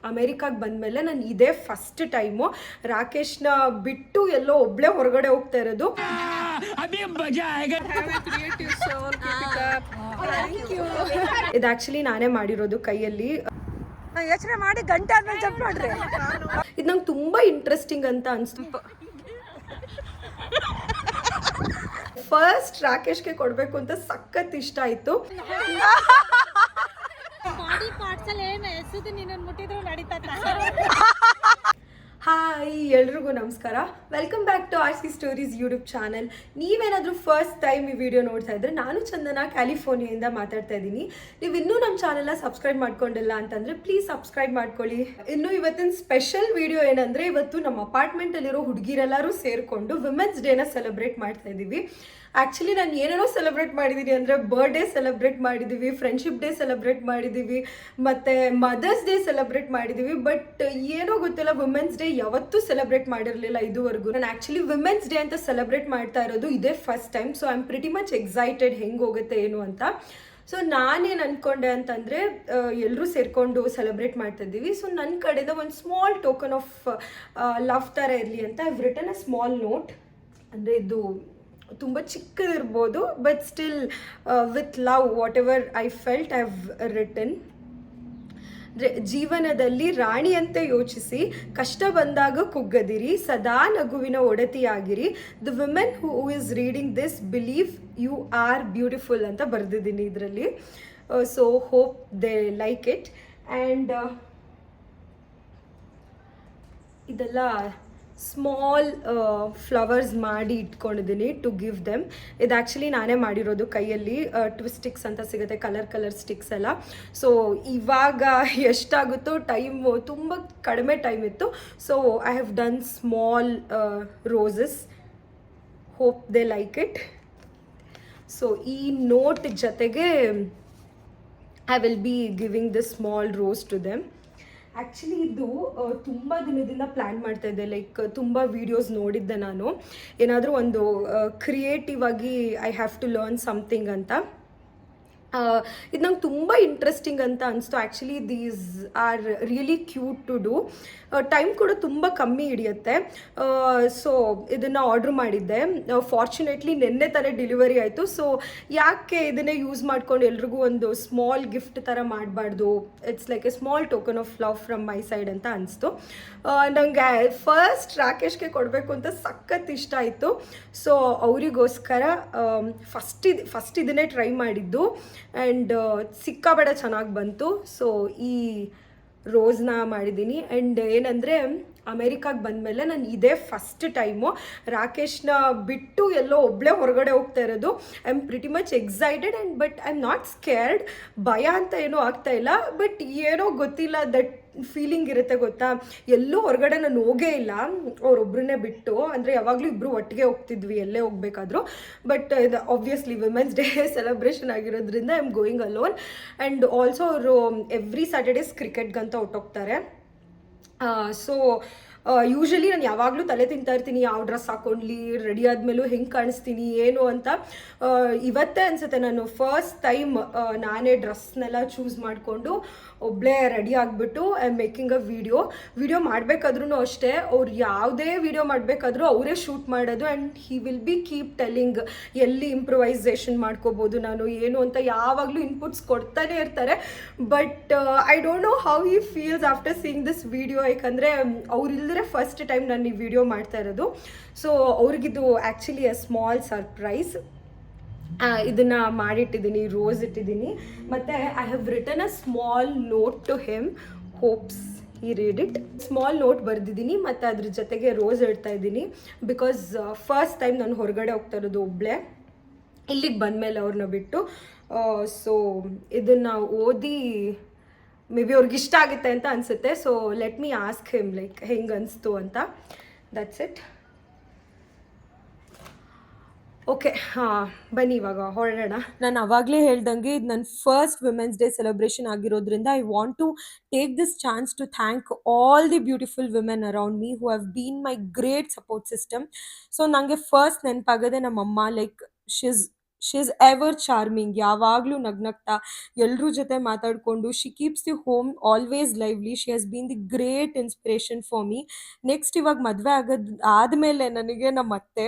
ಅಮೇರಿಕಾಗೆ ಬಂದಮೇಲೆ ನಾನು ಇದೇ ಫಸ್ಟ್ ಟೈಮು ರಾಕೇಶ್ನ ಬಿಟ್ಟು ಎಲ್ಲೋ ಒಬ್ಳೆ ಹೊರಗಡೆ ಹೋಗ್ತಾ ಇರೋದು. ಇದು ಆಕ್ಚುಲಿ ನಾನೇ ಮಾಡಿರೋದು ಕೈಯಲ್ಲಿ. ಯೋಚನೆ ಮಾಡಿ ಗಂಟೆ ಆದ್ಮೇಲೆ ಜಂಪ್ ಮಾಡ್ರಿ. ಇದು ನಂಗೆ ತುಂಬಾ ಇಂಟ್ರೆಸ್ಟಿಂಗ್ ಅಂತ ಅನಿಸ್ತು. ಫಸ್ಟ್ ರಾಕೇಶ್ಗೆ ಕೊಡಬೇಕು ಅಂತ ಸಖತ್ ಇಷ್ಟ ಆಯಿತು. ಬಾಡಿ ಪಾರ್ಟ್ಸ್ ಅಲ್ಲಿ ಏನು ಎಸೆದು ನಿನ್ನನ್ನು ಮುಟ್ಟಿದ್ರು ನಡೀತದೆ. ಹಾಯ್, ಎಲ್ರಿಗೂ ನಮಸ್ಕಾರ. Welcome back to R C stories YouTube channel. ನೀವೇನಾದರೂ ಫಸ್ಟ್ ಟೈಮ್ ಈ ವಿಡಿಯೋ ನೋಡ್ತಾ ಇದ್ರೆ, ನಾನು ಚಂದನ ಕ್ಯಾಲಿಫೋರ್ನಿಯಿಂದ ಮಾತಾಡ್ತಾ ಇದ್ದೀನಿ. ನೀವು ಇನ್ನೂ ನಮ್ಮ ಚಾನಲ್ನ ಸಬ್ಸ್ಕ್ರೈಬ್ ಮಾಡ್ಕೊಂಡಿಲ್ಲ ಅಂತಂದರೆ ಪ್ಲೀಸ್ ಸಬ್ಸ್ಕ್ರೈಬ್ ಮಾಡ್ಕೊಳ್ಳಿ. ಇನ್ನು ಇವತ್ತಿನ ಸ್ಪೆಷಲ್ ವಿಡಿಯೋ ಏನಂದರೆ, ಇವತ್ತು ನಮ್ಮ ಅಪಾರ್ಟ್ಮೆಂಟಲ್ಲಿರೋ ಹುಡುಗಿರೆಲ್ಲರೂ ಸೇರಿಕೊಂಡು ವಿಮೆನ್ಸ್ ಡೇನ ಸೆಲೆಬ್ರೇಟ್ ಮಾಡ್ತಾ ಇದ್ದೀವಿ. ಆ್ಯಕ್ಚುಲಿ ನಾನು ಏನೇನೋ ಸೆಲೆಬ್ರೇಟ್ ಮಾಡಿದ್ದೀನಿ ಅಂದರೆ, ಬರ್ಡೇ ಸೆಲೆಬ್ರೇಟ್ ಮಾಡಿದ್ದೀವಿ, ಫ್ರೆಂಡ್ಶಿಪ್ ಡೇ ಸೆಲೆಬ್ರೇಟ್ ಮಾಡಿದ್ದೀವಿ, ಮತ್ತು ಮದರ್ಸ್ ಡೇ ಸೆಲೆಬ್ರೇಟ್ ಮಾಡಿದ್ದೀವಿ. ಬಟ್ ಏನೋ ಗೊತ್ತಿಲ್ಲ, ವುಮೆನ್ಸ್ ಡೇ ಯಾವತ್ತೂ ಸೆಲೆಬ್ರೇಟ್ ಮಾಡಿರಲಿಲ್ಲ ಇದುವರೆಗೂ. ನಾನು ಆ್ಯಕ್ಚುಲಿ ವುಮೆನ್ಸ್ ಡೇ ಅಂತ ಸೆಲೆಬ್ರೇಟ್ ಮಾಡ್ತಾ ಇರೋದು ಇದೇ first time. So I am pretty much excited ಹೆಂಗೆ ಹೋಗುತ್ತೆ ಏನು ಅಂತ. ಸೊ ನಾನೇನು ಅಂದ್ಕೊಂಡೆ ಅಂತಂದರೆ, ಎಲ್ಲರೂ ಸೇರಿಕೊಂಡು ಸೆಲೆಬ್ರೇಟ್ ಮಾಡ್ತಾಯಿದ್ದೀವಿ. ಸೊ ನನ್ನ ಕಡೆಯಿಂದ ಒಂದು ಸ್ಮಾಲ್ ಟೋಕನ್ ಆಫ್ ಲವ್ ಥರ ಇರಲಿ ಅಂತ I have written a small note. ಅಂದರೆ ಇದು ತುಂಬ ಚಿಕ್ಕದಿರ್ಬೋದು, but still with love whatever I felt I have written. ಜೀವನದಲ್ಲಿ ರಾಣಿಯಂತೆ ಯೋಚಿಸಿ, ಕಷ್ಟ ಬಂದಾಗ ಕುಗ್ಗದಿರಿ, ಸದಾ ನಗುವಿನ ಒಡತಿಯಾಗಿರಿ. The women who is reading this believe you are beautiful ಅಂತ ಬರೆದಿದ್ದೀನಿ ಇದರಲ್ಲಿ. So hope they like it. And ಇದೆಲ್ಲ ಸ್ಮಾಲ್ ಫ್ಲವರ್ಸ್ ಮಾಡಿ ಇಟ್ಕೊಂಡಿದ್ದೀನಿ ಟು ಗಿವ್ ದೆಮ್. ಇದು ಆ್ಯಕ್ಚುಲಿ ನಾನೇ ಮಾಡಿರೋದು ಕೈಯಲ್ಲಿ. ಟ್ವಿಸ್ಟ್ ಸ್ಟಿಕ್ಸ್ ಅಂತ ಸಿಗುತ್ತೆ, ಕಲರ್ ಸ್ಟಿಕ್ಸ್ ಎಲ್ಲ. ಸೊ ಇವಾಗ ಎಷ್ಟಾಗುತ್ತೋ ಟೈಮು ತುಂಬ ಕಡಿಮೆ ಟೈಮ್ ಇತ್ತು. So I have done small roses. Hope they like it. So ಈ ನೋಟ್ ಜೊತೆಗೆ I will be giving the small rose to them. Actually ಇದು ತುಂಬ ದಿನದಿಂದ ಪ್ಲ್ಯಾನ್ ಮಾಡ್ತಾ ಇದ್ದೆ. ಲೈಕ್ ತುಂಬ ವೀಡಿಯೋಸ್ ನೋಡಿದ್ದೆ ನಾನು, ಏನಾದರೂ ಒಂದು ಕ್ರಿಯೇಟಿವ್ ಆಗಿ I have to learn something ಅಂತ. ಇದು ನಂಗೆ ತುಂಬ ಇಂಟ್ರೆಸ್ಟಿಂಗ್ ಅಂತ ಅನಿಸ್ತು. Actually these are really cute to do. Time ಕೂಡ ತುಂಬ ಕಮ್ಮಿ ಹಿಡಿಯುತ್ತೆ. ಸೊ ಇದನ್ನು ಆರ್ಡ್ರ್ ಮಾಡಿದ್ದೆ. ಫಾರ್ಚುನೇಟ್ಲಿ ನಿನ್ನೆ ಥರ ಡೆಲಿವರಿ ಆಯಿತು. ಸೊ ಯಾಕೆ ಇದನ್ನೇ ಯೂಸ್ ಮಾಡ್ಕೊಂಡು ಎಲ್ರಿಗೂ ಒಂದು ಸ್ಮಾಲ್ ಗಿಫ್ಟ್ ಥರ ಮಾಡಬಾರ್ದು, it's like A small token of love from my side ಅಂತ ಅನಿಸ್ತು. ನನಗೆ ಫಸ್ಟ್ ರಾಕೇಶ್ಗೆ ಕೊಡಬೇಕು ಅಂತ ಸಖತ್ ಇಷ್ಟ ಆಯಿತು. ಸೊ ಅವರಿಗೋಸ್ಕರ ಫಸ್ಟ್ ಇದನ್ನೇ ಟ್ರೈ ಮಾಡಿದ್ದು. ಆ್ಯಂಡ್ ಸಿಕ್ಕಾಬೇಡ ಚೆನ್ನಾಗಿ ಬಂತು. ಸೊ ಈ ರೋಸ್ನ ಮಾಡಿದ್ದೀನಿ. ಆ್ಯಂಡ್ ಏನಂದರೆ, ಅಮೇರಿಕಾಗೆ ಬಂದಮೇಲೆ ನಾನು ಇದೇ ಫಸ್ಟ್ ಟೈಮು ರಾಕೇಶ್ನ ಬಿಟ್ಟು ಎಲ್ಲೋ ಒಬ್ಳೆ ಹೊರಗಡೆ ಹೋಗ್ತಾ ಇರೋದು. I am pretty much excited and but I am not scared. ಭಯ ಅಂತ ಏನೂ ಆಗ್ತಾಯಿಲ್ಲ, ಬಟ್ ಏನೋ ಗೊತ್ತಿಲ್ಲ, ದಟ್ ಫೀಲಿಂಗ್ ಇರುತ್ತೆ ಗೊತ್ತಾ. ಎಲ್ಲೂ ಹೊರಗಡೆ ನಾನು ಹೋಗೇ ಇಲ್ಲ ಅವರೊಬ್ಬರನ್ನೇ ಬಿಟ್ಟು. ಅಂದರೆ ಯಾವಾಗಲೂ ಇಬ್ಬರು ಒಟ್ಟಿಗೆ ಹೋಗ್ತಿದ್ವಿ ಎಲ್ಲೇ ಹೋಗಬೇಕಾದ್ರೂ. ಬಟ್ ಇದು ಆಬ್ವಿಯಸ್ಲಿ ವಿಮೆನ್ಸ್ ಡೇ ಸೆಲೆಬ್ರೇಷನ್ ಆಗಿರೋದ್ರಿಂದ I am going alone. And also ಅವರು ಎವ್ರಿ ಸ್ಯಾಟರ್ಡೇಸ್ ಕ್ರಿಕೆಟ್ಗಂತ ಹೊಟ್ಟೋಗ್ತಾರೆ. ಸೊ ಯೂಶ್ವಲಿ ನಾನು ಯಾವಾಗಲೂ ತಲೆ ತಿಂತಾ ಇರ್ತೀನಿ, ಯಾವ ಡ್ರೆಸ್ ಹಾಕ್ಕೊಂಡ್ಲಿ, ರೆಡಿ ಆದಮೇಲೂ ಹೆಂಗೆ ಕಾಣಿಸ್ತೀನಿ ಏನು ಅಂತ. ಇವತ್ತೇ ಅನಿಸುತ್ತೆ ನಾನು ಫಸ್ಟ್ ಟೈಮ್ ನಾನೇ ಡ್ರೆಸ್ನೆಲ್ಲ ಚೂಸ್ ಮಾಡಿಕೊಂಡು ಒಬ್ಬಳೇ ರೆಡಿ ಆಗಿಬಿಟ್ಟು I am making a video ಮಾಡಬೇಕಾದ್ರೂ ಅಷ್ಟೇ. ಅವ್ರು ಯಾವುದೇ ವಿಡಿಯೋ ಮಾಡಬೇಕಾದ್ರೂ ಅವರೇ ಶೂಟ್ ಮಾಡೋದು. And he will be keep telling ಎಲ್ಲಿ ಇಂಪ್ರೊವೈಸೇಷನ್ ಮಾಡ್ಕೋಬೋದು ನಾನು ಏನು ಅಂತ ಯಾವಾಗಲೂ ಇನ್ಪುಟ್ಸ್ ಕೊಡ್ತಾನೆ ಇರ್ತಾರೆ. But I don't know how he feels after seeing this video. ಯಾಕಂದರೆ ಅವ್ರಿಲ್ದರೆ ಫಸ್ಟ್ ಟೈಮ್ ನಾನು ಈ ವಿಡಿಯೋ ಮಾಡ್ತಾ ಇರೋದು. ಸೊ ಅವ್ರಿಗಿದು ಆ್ಯಕ್ಚುಲಿ ಅ ಸ್ಮಾಲ್ ಸರ್ಪ್ರೈಸ್. ಇದನ್ನು ಮಾಡಿಟ್ಟಿದ್ದೀನಿ, ರೋಸ್ ಇಟ್ಟಿದ್ದೀನಿ. ಮತ್ತು I have written a small note to him. Hopes he read it. Small note ಬರೆದಿದ್ದೀನಿ ಮತ್ತು ಅದ್ರ ಜೊತೆಗೆ ರೋಸ್ ಇಡ್ತಾ ಇದ್ದೀನಿ. ಬಿಕಾಸ್ ಫಸ್ಟ್ ಟೈಮ್ ನಾನು ಹೊರಗಡೆ ಹೋಗ್ತಾ ಇರೋದು ಒಬ್ಬಳೇ, ಇಲ್ಲಿಗೆ ಬಂದಮೇಲೆ ಅವ್ರನ್ನ ಬಿಟ್ಟು. ಸೊ ಇದನ್ನು ಓದಿ ಮೇ ಬಿ ಅವ್ರಿಗೆ ಇಷ್ಟ ಆಗುತ್ತೆ ಅಂತ ಅನಿಸುತ್ತೆ. So let me ask him like ಹೆಂಗೆ ಅನಿಸ್ತು ಅಂತ. That's it. ಓಕೆ, ಬನ್ನಿ ಇವಾಗ ಹೊರಡೋಣ. ನಾನು ಅವಾಗಲೇ ಹೇಳ್ದಂಗೆ ಇದು ನನ್ನ ಫಸ್ಟ್ ವಿಮೆನ್ಸ್ ಡೇ ಸೆಲೆಬ್ರೇಷನ್ ಆಗಿರೋದ್ರಿಂದ I want to take this chance to thank all the beautiful women around me who have been my great support system. So ನನಗೆ ಫಸ್ಟ್ ನೆನಪಾಗದೆ ನಮ್ಮಮ್ಮ. Like she is ever charming, ಯಾವಾಗಲೂ ನಗ್ನಗ್ತಾ ಎಲ್ಲರೂ ಜೊತೆ ಮಾತಾಡಿಕೊಂಡು she keeps the home always lively. She has been the great inspiration for me. Next ಇವಾಗ ಮದುವೆ ಆದಮೇಲೆ ನನಗೆ ನಮ್ಮ ಅತ್ತೆ,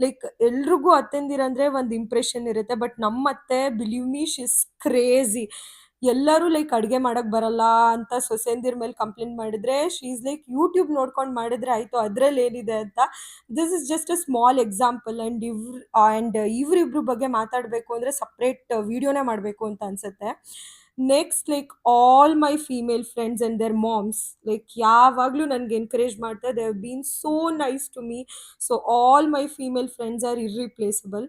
ಲೈಕ್ ಎಲ್ರಿಗೂ ಅತ್ತೆಂದಿರಂದರೆ ಒಂದು ಇಂಪ್ರೆಷನ್ ಇರುತ್ತೆ, ಬಟ್ ನಮ್ಮ ಅತ್ತೆ believe me she is crazy. ಎಲ್ಲರೂ ಲೈಕ್ ಅಡುಗೆ ಮಾಡಕ್ಕೆ ಬರಲ್ಲ ಅಂತ ಸೊಸೆಂದಿರ ಮೇಲೆ ಕಂಪ್ಲೇಂಟ್ ಮಾಡಿದ್ರೆ ಶಿ ಈಸ್ ಲೈಕ್ ಯೂಟ್ಯೂಬ್ ನೋಡ್ಕೊಂಡು ಮಾಡಿದ್ರೆ ಆಯಿತು, ಅದರಲ್ಲಿ ಏನಿದೆ ಅಂತ. This is just a small example. And ಇವರಿಬ್ರು ಬಗ್ಗೆ ಮಾತಾಡಬೇಕು ಅಂದರೆ ಸಪ್ರೇಟ್ ವಿಡಿಯೋನೇ ಮಾಡಬೇಕು ಅಂತ ಅನಿಸುತ್ತೆ. Next like all my female friends and their moms like ಯಾವಾಗಲೂ ನನಗೆ ಎನ್ಕರೇಜ್ ಮಾಡ್ತಾರೆ. They have been so nice to me. So all my female friends are irreplaceable.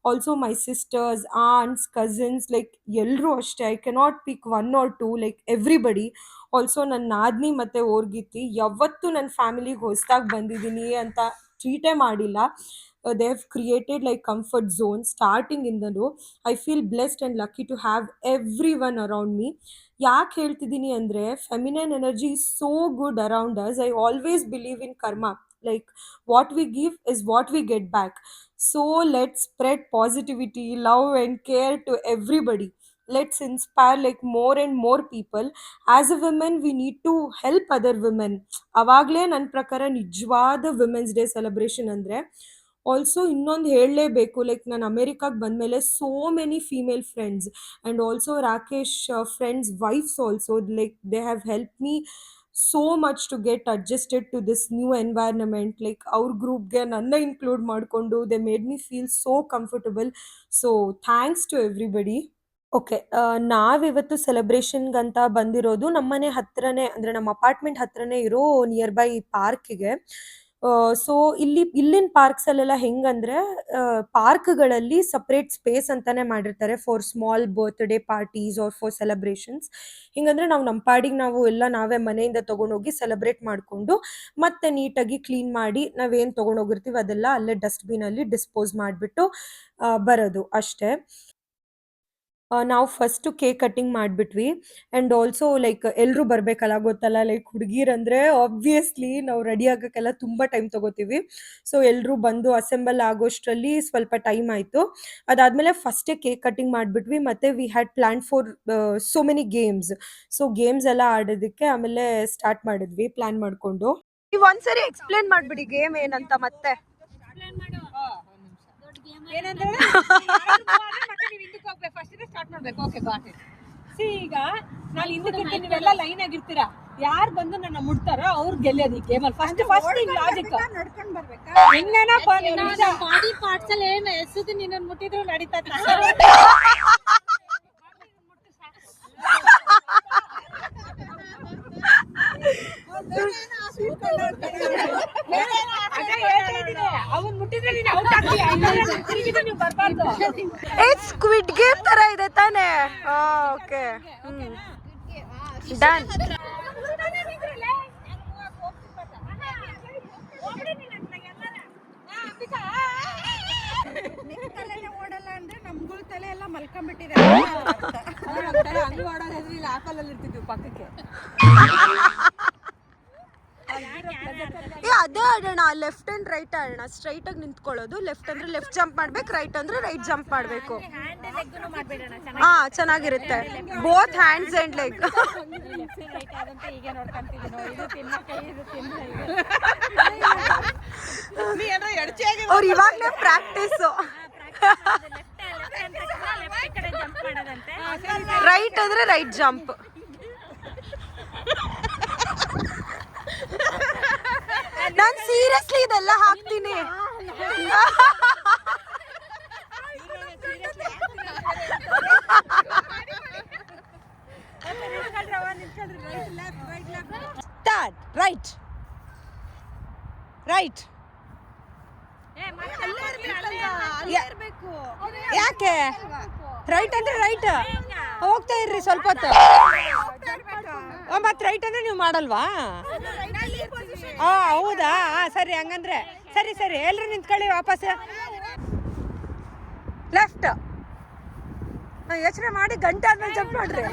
Also my sisters, aunts, cousins, like ಎಲ್ಲರೂ ಅಷ್ಟೇ. I cannot pick 1 or 2, like everybody. Also ನನ್ನ ನಾದಿನಿ ಮತ್ತು ಓರ್ಗಿತಿ ಯಾವತ್ತೂ ನನ್ನ ಫ್ಯಾಮಿಲಿಗೆ ಹೊಸದಾಗಿ ಬಂದಿದ್ದೀನಿ ಅಂತ ಟ್ರೀಟೇ ಮಾಡಿಲ್ಲ. They have created like comfort zone ಸ್ಟಾರ್ಟಿಂಗಿಂದಲೂ. I feel blessed and lucky to have everyone around me. ಯಾಕೆ ಹೇಳ್ತಿದ್ದೀನಿ ಅಂದರೆ feminine energy is so good around us. I always believe in karma. Like what we give is what we get back. So let's spread positivity, love and care to everybody. Let's inspire like more and more people. As a woman we need to help other women. ಅವಾಗಲೇ ನನ್ನ ಪ್ರಕಾರ ನಿಜವಾದ women's day celebration ಅಂದರೆ. Also ಇನ್ನೊಂದು ಹೇಳಲೇಬೇಕು, like ನಾನು ಅಮೇರಿಕಾಗೆ ಬಂದಮೇಲೆ so many female friends and also Rakesh friends wives also, like they have help me so much to get adjusted to this new environment. Like our group ಗೆ ನನ್ನ include ಮಾಡಿಕೊಂಡು they made me feel so comfortable. So thanks to everybody. Okay, ನಾವಿವತ್ತು ಸೆಲೆಬ್ರೇಷನ್ಗಂತ ಬಂದಿರೋದು ನಮ್ಮನೆ ಹತ್ರನೇ, ಅಂದರೆ ನಮ್ಮ apartment ಹತ್ರನೇ ಇರೋ ನಿಯರ್ ಬೈ ಪಾರ್ಕಿಗೆ. ಸೊ ಇಲ್ಲಿನ ಪಾರ್ಕ್ಸಲ್ಲೆಲ್ಲ ಹೆಂಗಂದರೆ ಪಾರ್ಕ್ಗಳಲ್ಲಿ ಸಪ್ರೇಟ್ ಸ್ಪೇಸ್ ಅಂತಲೇ ಮಾಡಿರ್ತಾರೆ for small birthday parties or for celebrations. ಹಿಂಗಂದರೆ ನಾವು ನಮ್ಮ ಪಾಡಿಗೆ ನಾವು ಎಲ್ಲ ನಾವೇ ಮನೆಯಿಂದ ತೊಗೊಂಡೋಗಿ ಸೆಲೆಬ್ರೇಟ್ ಮಾಡಿಕೊಂಡು ಮತ್ತೆ ನೀಟಾಗಿ ಕ್ಲೀನ್ ಮಾಡಿ ನಾವೇನು ತೊಗೊಂಡೋಗಿರ್ತೀವಿ ಅದೆಲ್ಲ ಅಲ್ಲೇ ಡಸ್ಟ್ಬಿನಲ್ಲಿ ಡಿಸ್ಪೋಸ್ ಮಾಡಿಬಿಟ್ಟು ಬರೋದು ಅಷ್ಟೇ. ನಾವು ಫಸ್ಟು ಕೇಕ್ ಕಟ್ಟಿಂಗ್ ಮಾಡಿಬಿಟ್ವಿ. ಆ್ಯಂಡ್ ಆಲ್ಸೋ ಲೈಕ್ ಎಲ್ಲರೂ ಬರಬೇಕಲ್ಲ, ಗೊತ್ತಲ್ಲ, ಲೈಕ್ ಹುಡುಗಿರಂದರೆ ಆಬ್ವಿಯಸ್ಲಿ ನಾವು ರೆಡಿ ಆಗೋಕ್ಕೆಲ್ಲ ತುಂಬ ಟೈಮ್ ತೊಗೋತೀವಿ. ಸೊ ಎಲ್ಲರೂ ಬಂದು ಅಸೆಂಬಲ್ ಆಗೋಷ್ಟರಲ್ಲಿ ಸ್ವಲ್ಪ ಟೈಮ್ ಆಯಿತು. ಅದಾದಮೇಲೆ ಫಸ್ಟೇ ಕೇಕ್ ಕಟ್ಟಿಂಗ್ ಮಾಡಿಬಿಟ್ವಿ. ಮತ್ತು we had plan for so many games. So games ಎಲ್ಲ ಆಡೋದಕ್ಕೆ ಆಮೇಲೆ ಸ್ಟಾರ್ಟ್ ಮಾಡಿದ್ವಿ ಪ್ಲ್ಯಾನ್ ಮಾಡಿಕೊಂಡು. ನೀವು ಒಂದ್ಸರಿ ಎಕ್ಸ್ಪ್ಲೇನ್ ಮಾಡ್ಬಿಡಿ ಗೇಮ್ ಏನಂತ ಮತ್ತೆ. ಏನಂದ್ರೆ ಫಸ್ಟ್ ಸ್ಟಾರ್ಟ್ ಮಾಡ್ಬೇಕು. Okay, got it. ಸಿ, ಈಗ ನಾನು ಹಿಂದಕ್ಕೆ ನೀವೆಲ್ಲ ಲೈನ್ ಆಗಿರ್ತೀರಾ, ಯಾರು ಬಂದು ನನ್ನ ಮುಟ್ತಾರೋ ಅವ್ರು ಗೆಲ್ಲೋದು ಈ ಗೇಮಲ್ಲಿ. ಫಸ್ಟ್ ಲಾಜಿಕ್ ನಡ್ಕೊಂಡು ಬರ್ಬೇಕಾ? ಹೆಂಗೇನಪ್ಪ ಬಾಡಿ ಪಾರ್ಟ್ಸ್ ಅಲ್ಲಿ ಏನು ಎಸದು ನಿನ್ನ ಮುಟ್ಟಿದ್ರು ನಡೀತಾ ಅವನ್ ಮುಟ್ಟಿದ್ರೆ ನೀನು ಔಟ್ ಆಗ್ತೀಯ. ನೀವು ಬರ್ಬಾರ್ದು. ಸ್ಕ್ವಿಡ್ ಗೇಮ್ ತರ ಇದೆ ತಾನೇ? Okay, done. ಓಡಲ್ಲ ಅಂದ್ರೆ ನಮ್ಗಳ ತಲೆ ಎಲ್ಲ ಮಲ್ಕೊಂಡ್ಬಿಟ್ಟಿದೆ. ಹಂಗ ಓಡೋದ್ರೆ ಇಲ್ಲಿ ಆಪಲಲ್ಲಿ ಇರ್ತಿದ್ವಿ ಪಕ್ಕಕ್ಕೆ. ಅದೇ ಆಡೋಣ, ಲೆಫ್ಟ್ ಅಂಡ್ ರೈಟ್ ಆಡೋಣ. ಸ್ಟ್ರೈಟ್ ಆಗಿ ನಿಂತ್ಕೊಳ್ಳೋದು, ಲೆಫ್ಟ್ ಅಂದ್ರೆ ಲೆಫ್ಟ್ ಜಂಪ್ ಮಾಡ್ಬೇಕು, ರೈಟ್ ಅಂದ್ರೆ ರೈಟ್ ಜಂಪ್ ಮಾಡ್ಬೇಕು. ಹಾ, ಚೆನ್ನಾಗಿರುತ್ತೆ. Both hands and leg. ಅವ್ರು ಇವಾಗಲೇ ಪ್ರಾಕ್ಟೀಸು. ರೈಟ್ ಅಂದ್ರೆ ರೈಟ್ ಜಂಪ್. ನಾನು ಸೀರಿಯಸ್ಲಿ ಇದೆಲ್ಲ ಹಾಕ್ತೀನಿ. ಸ್ಟಾರ್ಟ್. Right right. ಯಾಕೆ ರೈಟ್ ಅಂದ್ರೆ ರೈಟ್ ಹೋಗ್ತಾ ಇರ್ರಿ ಸ್ವಲ್ಪ ಹೊತ್ತು. ಮತ್ತೆ ರೈಟ್ ಅಂದ್ರೆ ನೀವು ಮಾಡಲ್ವಾ? ಹೌದಾ, ಸರಿ, ಹಂಗಂದ್ರೆ ಸರಿ ಸರಿ. ಎಲ್ಲರೂ ನಿಂತ್ಕೊಳ್ಳಿ ವಾಪಸ್. ಲೆಫ್ಟ್ ಯೋಚನೆ ಮಾಡಿ ಗಂಟೆ ಆದ್ಮೇಲೆ ಜಂಪ್ ಮಾಡ್ರಿ.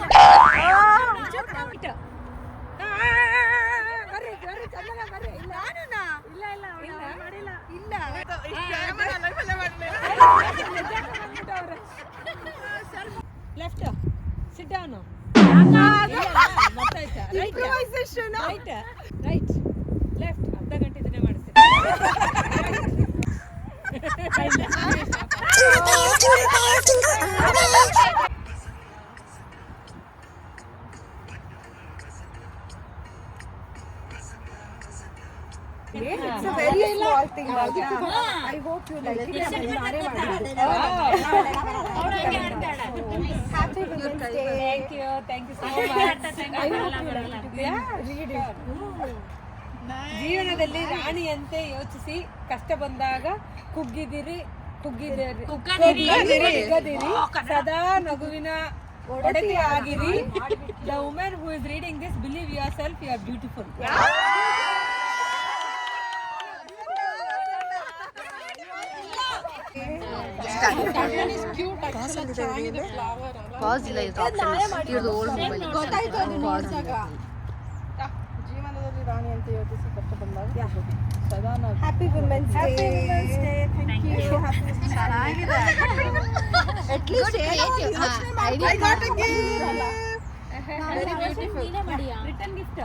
Left sit down right right left ಅರ್ಧ ಗಂಟೆ ಇದನ್ನೇ ಮಾಡಿಸ್ತೀನಿ It's a very small thing. I hope you like it. ನಾನೇ ಮಾಡಿದ್ದು. Happy Women's Day. Thank you so much. I hope you like it. Read it. ಜೀವನದಲ್ಲಿ ರಾಣಿಯಂತೆ ಯೋಚಿಸಿ ಕಷ್ಟ ಬಂದಾಗ ಕುಗ್ಗಿದಿರಿ ಸದಾ ನಗುವಿನ ಒಡತಿ ಆಗಿರಿ. The women who is reading this believe yourself you are beautiful. ಜೀವನದಲ್ಲಿ ರಾಣಿ ಅಂತ ಯೋಚಿಸಿ ಕಷ್ಟ ಬಂದಾಗ ಸದಾ Happy Women's Day. Thank you. ಚೆನ್ನಾಗಿದೆ. At least I got a gift. Very beautiful. Return gift.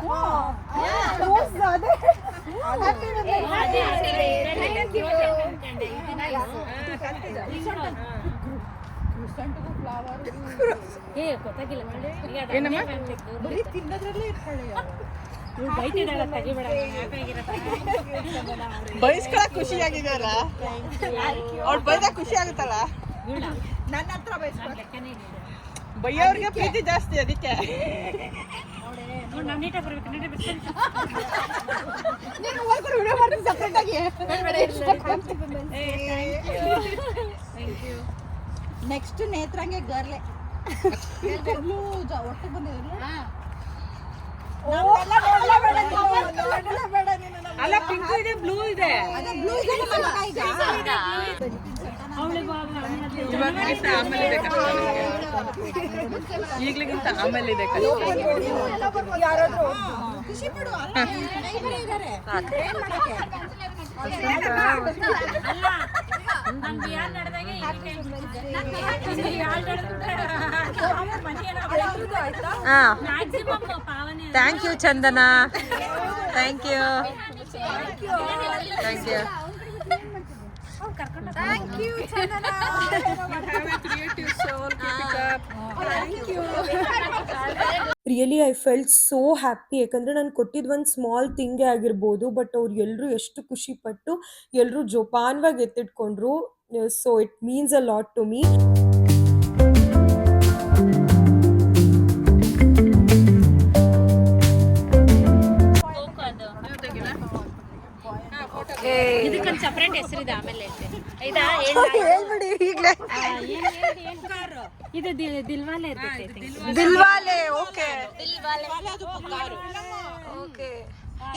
Who's that? Happy Women's Day. Thank you. ಬರೀ ತಿನ್ನೋದ್ರಲ್ಲೇ ಇಟ್ಕೊಳ್ಳಿ. ಬಯಸ್ಕೊಳಕ್ ಖುಷಿಯಾಗಿದೆಯಲ್ಲ, ಅವ್ಳು ಬೈದಾಗ ಖುಷಿ ಆಗುತ್ತಲ್ಲ. ನನ್ನ ಹತ್ರ ಬೈಯವ್ರಿಗೆ ಪ್ರೀತಿ ಜಾಸ್ತಿ ಅದಕ್ಕೆ. ನೆಕ್ಸ್ಟ್ ನೇತ್ರಂಗೆ ಗರ್ಲೆ ಒಟ್ಟು ಬಂದಿರಲ್ಲ. ಅಲ್ಲ ಪಿಂಕ್ ಇದೆ ಬ್ಲೂ ಇದೆ. ಇವಾಗಲಿಂತ ಆಮೇಲೆ ಇದೆ ಕಷ್ಟ, ಈಗ್ಲಿಗಿಂತ ಆಮೇಲೆ ಇದೆ ಕಷ್ಟ. ಖುಷಿ ಪಡು. Thank you Chandana, thank you thank you. Thank you, Chandana. Really I felt so happy. ಯಾಕಂದರೆ ನಾನು ಕೊಟ್ಟಿದ್ದು ಒಂದು ಸ್ಮಾಲ್ ಥಿಂಗೇ ಆಗಿರ್ಬೋದು, ಬಟ್ ಅವ್ರು ಎಲ್ಲರೂ ಎಷ್ಟು ಖುಷಿಪಟ್ಟು ಎಲ್ಲರೂ ಜೋಪಾನವಾಗಿ ಎತ್ತಿಟ್ಕೊಂಡ್ರು. So it means a lot to me. ಇದಕ್ಕೊಂದು ಸಪರೇಟ್ ಹೆಸರಿದೆ, ಆಮೇಲೆ ಹೇಳ್ಬಿಡಿ ಈಗಲೇ. ಇದು ದಿಲ್ವಾಲೆ ಇರ್ತೈತೆ. ದಿಲ್ವಾಲೆ. Okay okay.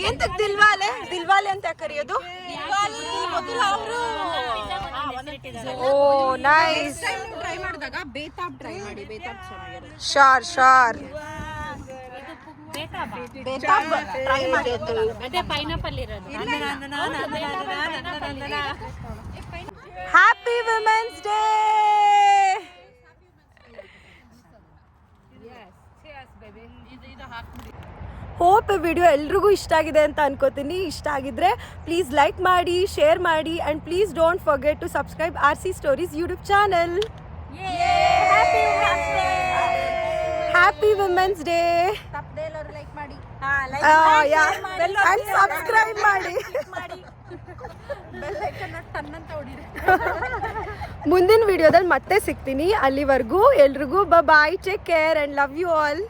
ಎಂತಕ್ ದಿಲ್ವಾಲೆ? ದಿಲ್ವಾಲೆ ಅಂತ ಕರೆಯೋದು? ಓ ನೈಸ್. ಟ್ರೈ ಮಾಡಿದಾಗ ಬೇತಾಬ್ ಟ್ರೈ ಮಾಡಿ. ಬೇತಾಬ್ ಚೆನ್ನಾಗಿರುತ್ತೆ. Sure sure. ಬೇತಾಬ್ ಟ್ರೈ ಮಾಡಿ. ಅದೇ ಪೈನಾಪಲ್ ಇರೋದು. Happy women's day. ಹೋಪ್ ಈ ವಿಡಿಯೋ ಎಲ್ರಿಗೂ ಇಷ್ಟ ಆಗಿದೆ ಅಂತ ಅನ್ಕೋತೀನಿ. ಇಷ್ಟ ಆಗಿದ್ರೆ ಪ್ಲೀಸ್ ಲೈಕ್ ಮಾಡಿ, ಶೇರ್ ಮಾಡಿ, and please don't forget to subscribe RC Stories YouTube channel. Happy women's day. ತಪ್ಪದೇ ಎಲ್ಲರೂ ಲೈಕ್ ಮಾಡಿ ಆ್ಯಂಡ್ ಸಬ್ಸ್ಕ್ರೈಬ್ ಮಾಡಿ. ಬೆಲ್ ಐಕನ್ ಟನ್ನಂತ ಹೊಡೀರಿ. ಮುಂದಿನ ವಿಡಿಯೋದಲ್ಲಿ ಮತ್ತೆ ಸಿಗ್ತೀನಿ. ಅಲ್ಲಿವರೆಗೂ ಎಲ್ರಿಗೂ bye, take care and love you all.